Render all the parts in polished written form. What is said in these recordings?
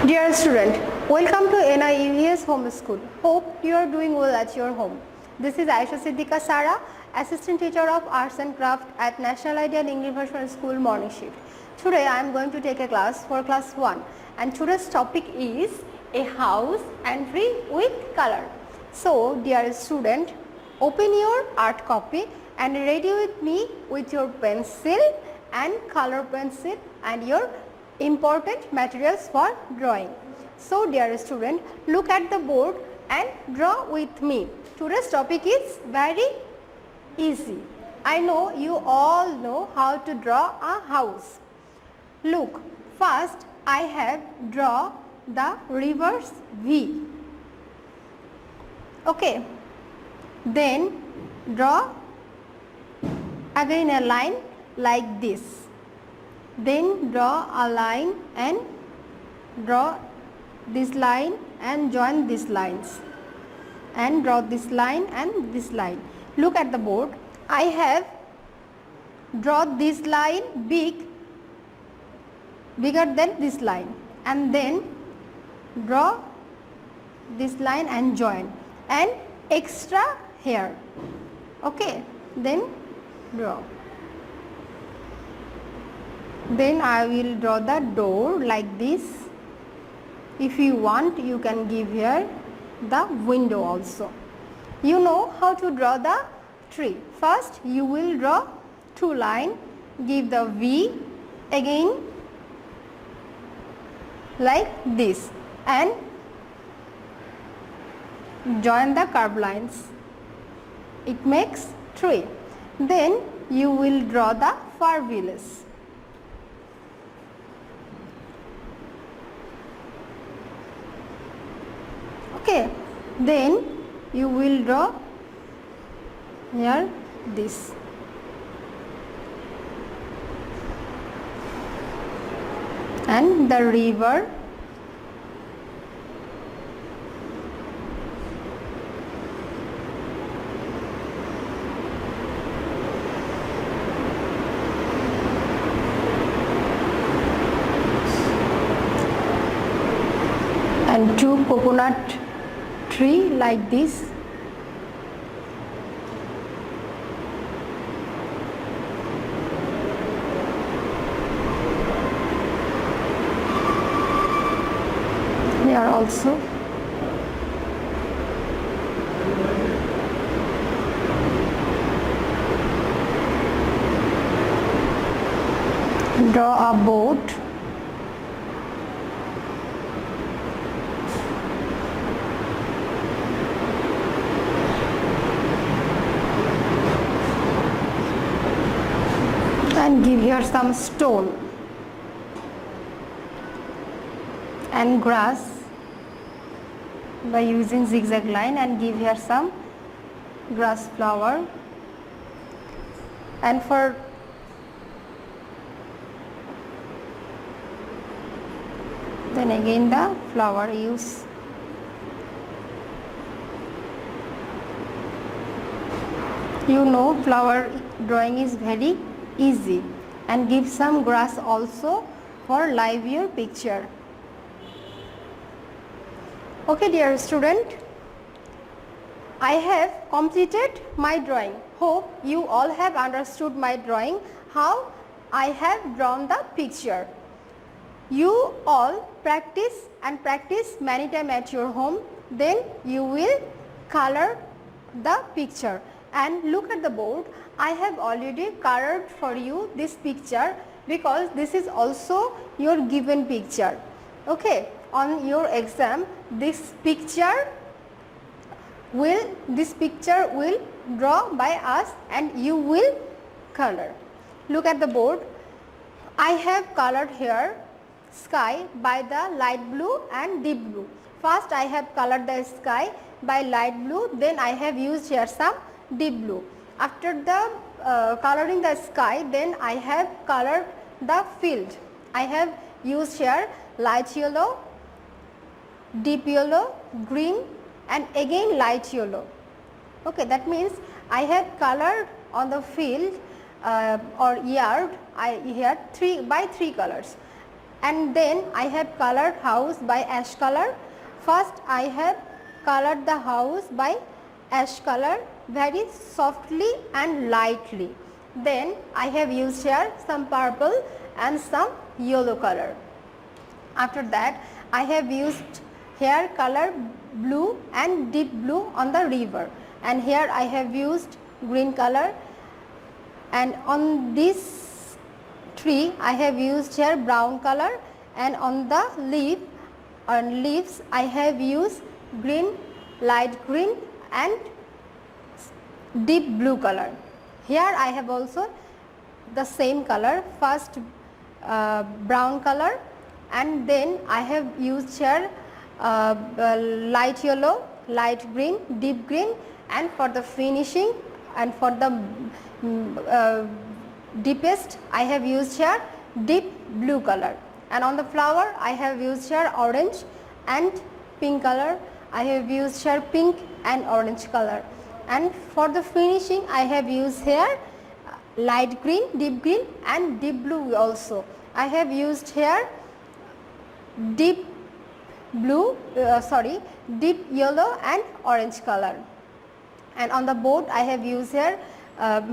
Dear student, welcome to NIEVS Home School. Hope you are doing well at your home. This is Ayesha Siddique Sara, Assistant Teacher of Arts and Craft at National Ideal English Version School Morning Shift. Today I am going to take a class for class 1 and today's topic is a house and tree with color. So dear student, open your art copy and ready with me with your pencil and color pencil and your important materials for drawing. So dear student, look at the board and draw with me. Today's topic is very easy. I know you all know how to draw a house. Look, first I have draw the reverse V. Okay, then draw again a line like this. Then draw a line and draw this line and join these lines and draw this line and this line. Look at the board. I have draw this line bigger than this line and then draw this line and join and extra here. Okay, then draw. Then I will draw the door like this. If you want, you can give here the window also. You know how to draw the tree. First you will draw two lines, give the V again like this and join the curved lines. It makes tree. Then you will draw the far village. Okay, then you will draw here this. And the river. And two coconut tree like this. Here also. Draw a boat. And give here some stone and grass by using zigzag line and give here some grass flower and for then again the flower use. You know flower drawing is very easy and give some grass also for livelier picture. Okay dear student, I have completed my drawing. Hope you all have understood my drawing, how I have drawn the picture. You all practice and practice many times at your home, then you will color the picture. And look at the board, I have already colored for you this picture because this is also your given picture. Okay, on your exam this picture will draw by us and you will color. Look at the board. I have colored here sky by the light blue and deep blue. First I have colored the sky by light blue, then I have used here some deep blue. After the coloring the sky, then I have colored the field. I have used here light yellow, deep yellow, green and again light yellow. Okay, that means I have colored on the field or yard I here three colors. and then I have colored house by ash color. First I have colored the house by ash color very softly and lightly. Then I have used here some purple and some yellow color. After that I have used here color blue and deep blue on the river, and here I have used green color, and on this tree I have used here brown color, and on the leaves I have used green, light green and deep blue color. Here I have also the same color, first brown color, and then I have used here light yellow, light green, deep green, and for the finishing and for the deepest I have used here deep blue color. And on the flower I have used here orange and pink color. I have used here pink and orange color, and for the finishing I have used here light green, deep green and deep blue also. I have used here deep blue, deep yellow and orange color, and on the board I have used here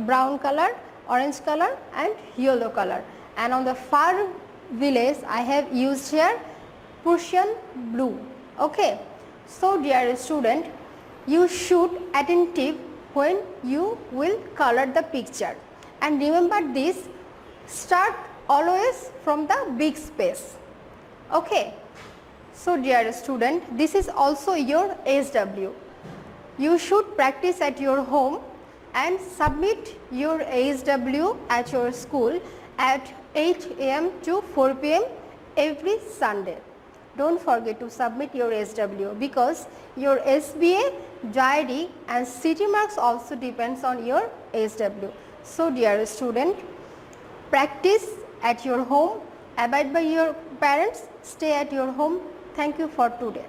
brown color, orange color and yellow color, and on the far village I have used here Persian blue. Okay, so dear student, you should attentive when you will color the picture, and remember this, start always from the big space. Okay, so dear student, this is also your SW. You should practice at your home and submit your SW at your school at 8 am to 4 pm every Sunday. Don't forget to submit your SW, because your SBA, diary and city marks also depends on your SW. So dear student, practice at your home, abide by your parents, stay at your home. Thank you for today.